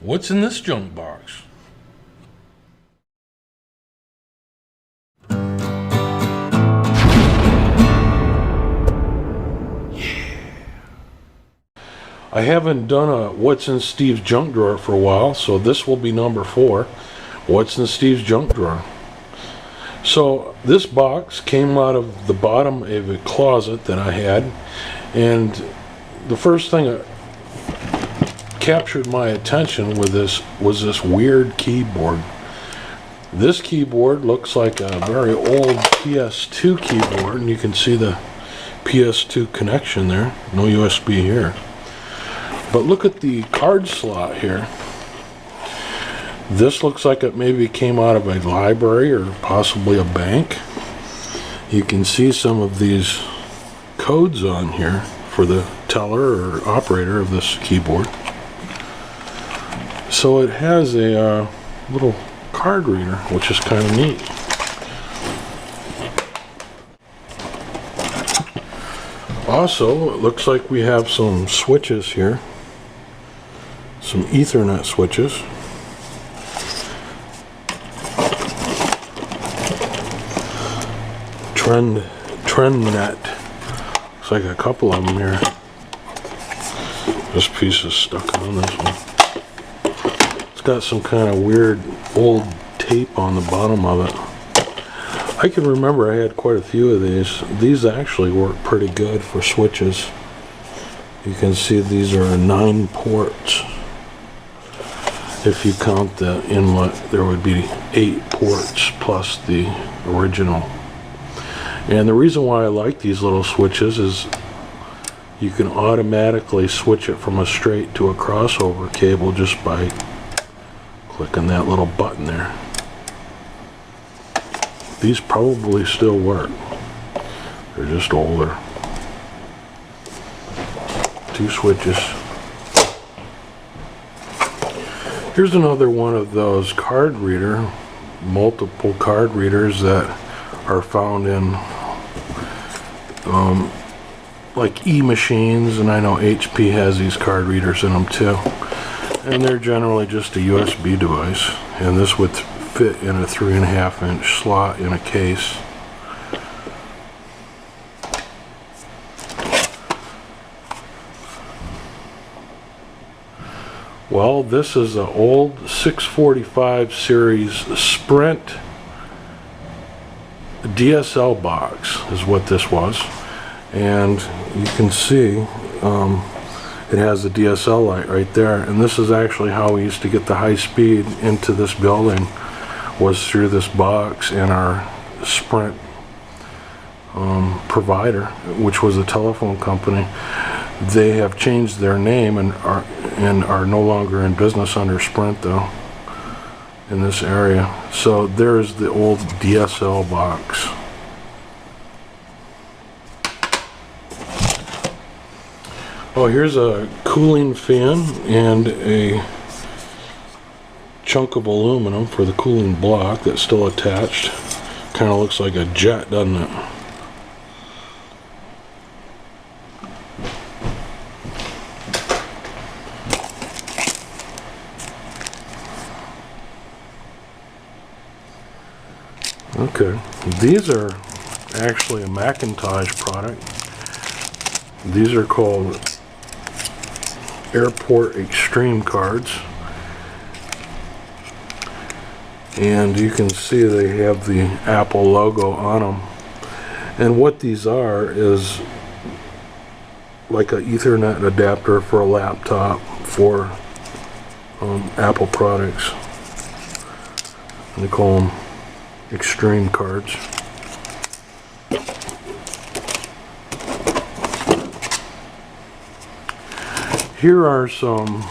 What's in this junk box? I haven't done a What's in Steve's Junk Drawer for a while, so this will be number 4. What's in Steve's Junk Drawer? So this box came out of the bottom of a closet that I had, and the first thing that captured my attention with this was this weird keyboard. This keyboard looks like a very old PS2 keyboard, and you can see the PS2 connection there. No USB here. But look at the card slot here. This looks like it maybe came out of a library or possibly a bank. You can see some of these codes on here for the teller or operator of this keyboard. So it has a little card reader, which is kind of neat. Also, it looks like we have some switches here. Some Ethernet switches. TrendNet. Looks like a couple of them here. This piece is stuck on this one. It's got some kind of weird old tape on the bottom of it. I can remember I had quite a few of these. These actually work pretty good for switches. You can see these are 9 ports. If you count the inlet, there would be 8 ports plus the original. And the reason why I like these little switches is you can automatically switch it from a straight to a crossover cable just by clicking that little button there. These probably still work. They're just older. 2 switches. Here's another one of those card reader, multiple card readers that are found in like e-machines, and I know HP has these card readers in them too. And they're generally just a USB device, and this would fit in a 3.5-inch slot in a case. Well, this is an old 645 series Sprint DSL box is what this was, and you can see it has the DSL light right there, and this is actually how we used to get the high speed into this building, was through this box and our Sprint provider, which was a telephone company. They have changed their name and are no longer in business under Sprint though in this area. So there's the old DSL box. Oh, here's a cooling fan and a chunk of aluminum for the cooling block that's still attached. Kind of looks like a jet, doesn't it? Okay, these are actually a Macintosh product. These are called Airport Extreme cards, and you can see they have the Apple logo on them. And what these are is like an Ethernet adapter for a laptop for Apple products. And they call them Extreme cards. Here are some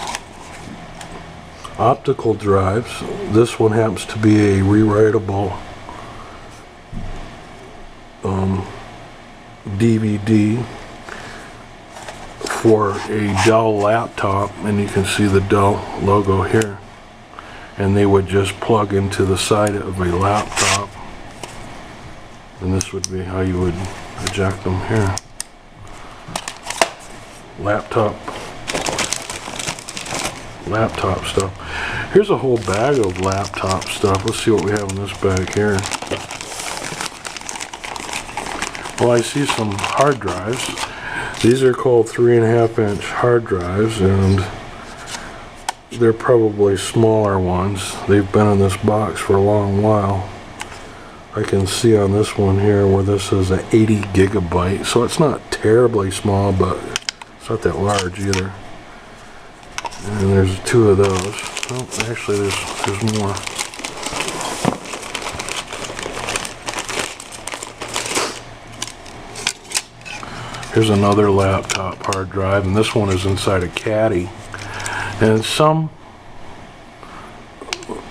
optical drives. This one happens to be a rewritable DVD for a Dell laptop, and you can see the Dell logo here. And they would just plug into the side of a laptop, and this would be how you would eject them here. laptop stuff. Here's a whole bag of laptop stuff. Let's see what we have in this bag here. Well, I see some hard drives. These are called 3.5-inch hard drives, and they're probably smaller ones. They've been in this box for a long while. I can see on this one here where this is an 80 gigabyte, so it's not terribly small, but it's not that large either. And there's 2 of those. Oh, actually there's more. Here's another laptop hard drive, and this one is inside a caddy. And some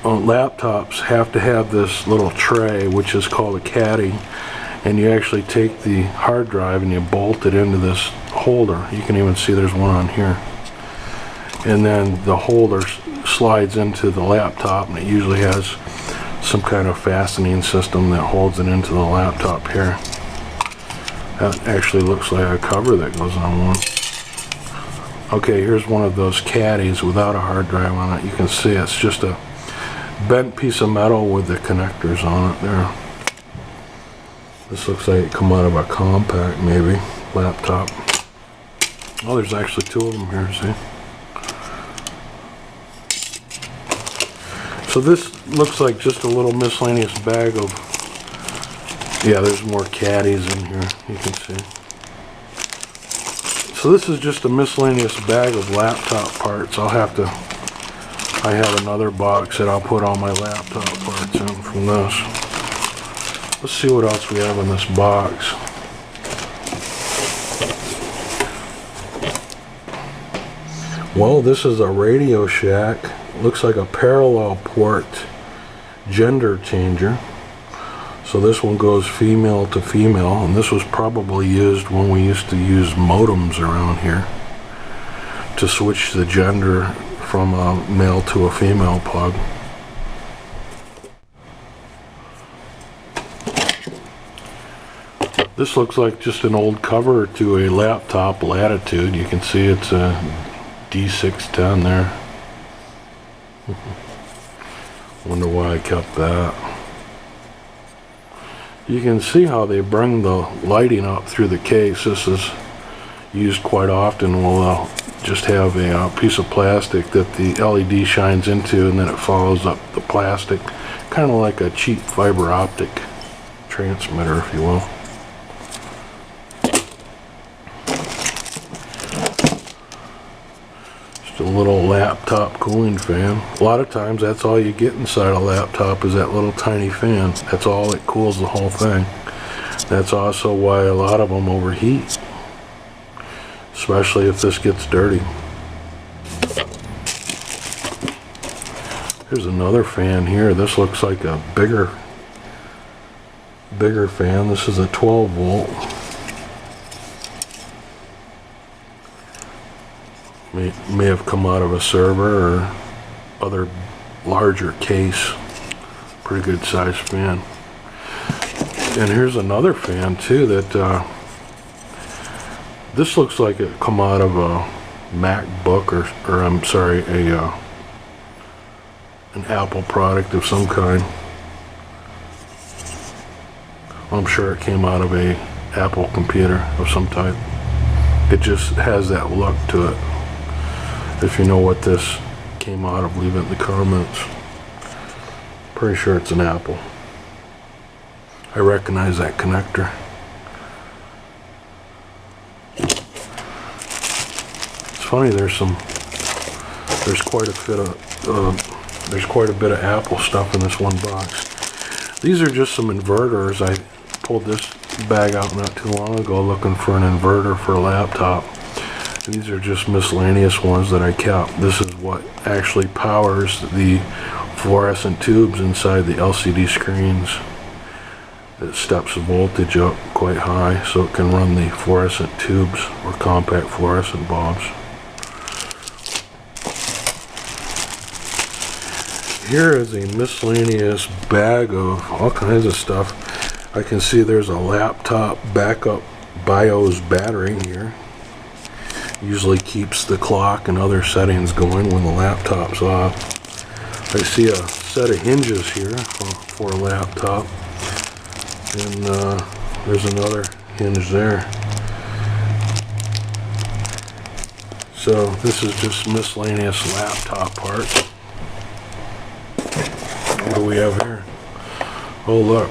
laptops have to have this little tray, which is called a caddy, and you actually take the hard drive and you bolt it into this holder. You can even see there's one on here. And then the holder slides into the laptop, and it usually has some kind of fastening system that holds it into the laptop here. That actually looks like a cover that goes on one. Okay, here's one of those caddies without a hard drive on it. You can see it's just a bent piece of metal with the connectors on it there. This looks like it come out of a compact, maybe, laptop. Oh, there's actually 2 of them here, see? So this looks like just a little miscellaneous bag of, yeah, there's more caddies in here, you can see. So this is just a miscellaneous bag of laptop parts. I have another box that I'll put all my laptop parts in from this. Let's see what else we have in this box. Well, this is a Radio Shack. Looks like a parallel port gender changer. So this one goes female to female, and this was probably used when we used to use modems around here to switch the gender from a male to a female plug. This looks like just an old cover to a laptop Latitude. You can see it's a D610 there. Wonder why I kept that. You can see how they bring the lighting up through the case. This is used quite often. We'll just have a piece of plastic that the LED shines into, and then it follows up the plastic, kind of like a cheap fiber optic transmitter, if you will. Just a little laptop cooling fan. A lot of times that's all you get inside a laptop is that little tiny fan. That's all that cools the whole thing. That's also why a lot of them overheat, especially if this gets dirty. Here's another fan here. This looks like a bigger fan. This is a 12 volt. May have come out of a server or other larger case. Pretty good sized fan. And here's another fan too that this looks like it come out of a MacBook or I'm sorry, an Apple product of some kind. I'm sure it came out of a Apple computer of some type. It just has that look to it. If you know what this came out of, leave it in the comments. Pretty sure it's an Apple. I recognize that connector. It's funny, there's quite a bit of Apple stuff in this one box. These are just some inverters. I pulled this bag out not too long ago looking for an inverter for a laptop. These are just miscellaneous ones that I kept. This is what actually powers the fluorescent tubes inside the LCD screens. It steps the voltage up quite high so it can run the fluorescent tubes or compact fluorescent bulbs. Here is a miscellaneous bag of all kinds of stuff. I can see there's a laptop backup BIOS battery here. Usually keeps the clock and other settings going when the laptop's off. I see a set of hinges here for a laptop, and there's another hinge there. So this is just miscellaneous laptop parts. What do we have here? Oh look,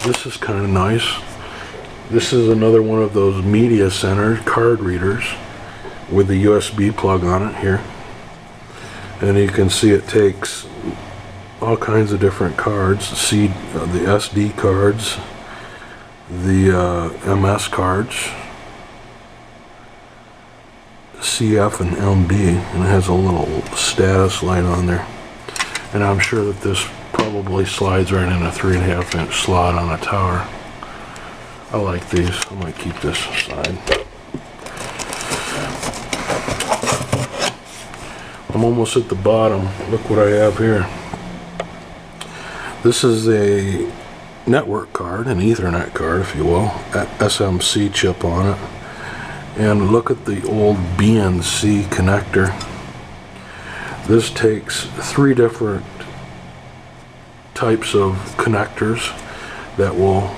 this is kind of nice. This is another one of those media center card readers with the USB plug on it here. And you can see it takes all kinds of different cards, the SD cards, the MS cards, CF and MD, and it has a little status light on there. And I'm sure that this probably slides right in a 3.5 inch slot on a tower. I like these. I might keep this aside. I'm almost at the bottom. Look what I have here. This is a network card, an Ethernet card, if you will, SMC chip on it. And look at the old BNC connector. This takes 3 different types of connectors that will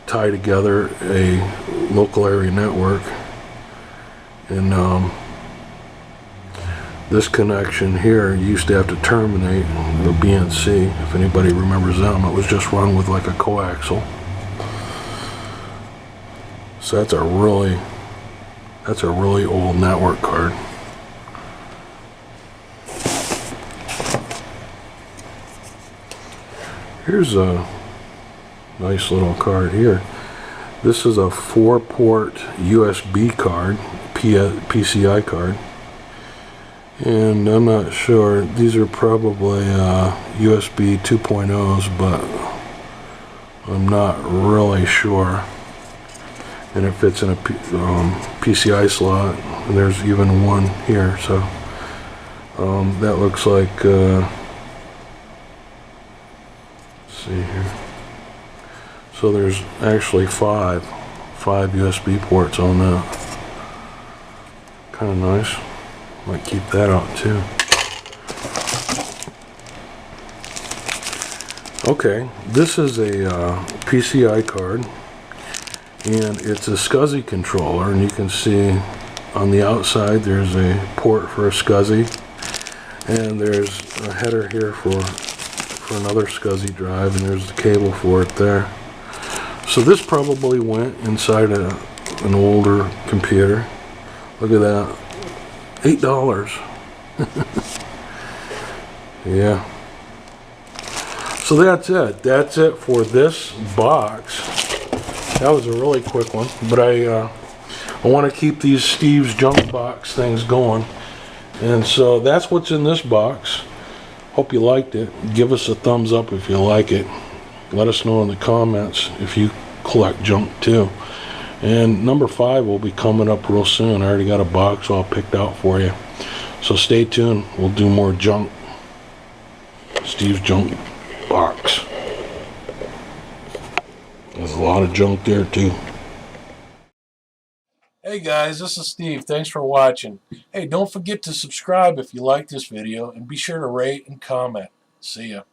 tie together a local area network. And this connection here used to have to terminate the BNC. If anybody remembers them, it was just run with like a coaxial. So that's a really old network card. Here's a nice little card here. This is a 4-port USB card, PCI card. And I'm not sure, these are probably USB 2.0s, but I'm not really sure. And it fits in a PCI slot, and there's even one here, so that looks like, let's see here. So there's actually five USB ports on that. Kind of nice. Might keep that out too. Okay, this is a PCI card, and it's a SCSI controller, and you can see on the outside there's a port for a SCSI, and there's a header here for another SCSI drive, and there's the cable for it there. So this probably went inside an older computer. Look at that. $8. Yeah. So that's it. That's it for this box. That was a really quick one, but I want to keep these Steve's junk box things going. And so that's what's in this box. Hope you liked it. Give us a thumbs up if you like it. Let us know in the comments if you collect junk too. And number 5 will be coming up real soon. I already got a box all picked out for you. So stay tuned. We'll do more junk. Steve's junk box. There's a lot of junk there too. Hey guys, this is Steve. Thanks for watching. Hey, don't forget to subscribe if you like this video, and be sure to rate and comment. See ya.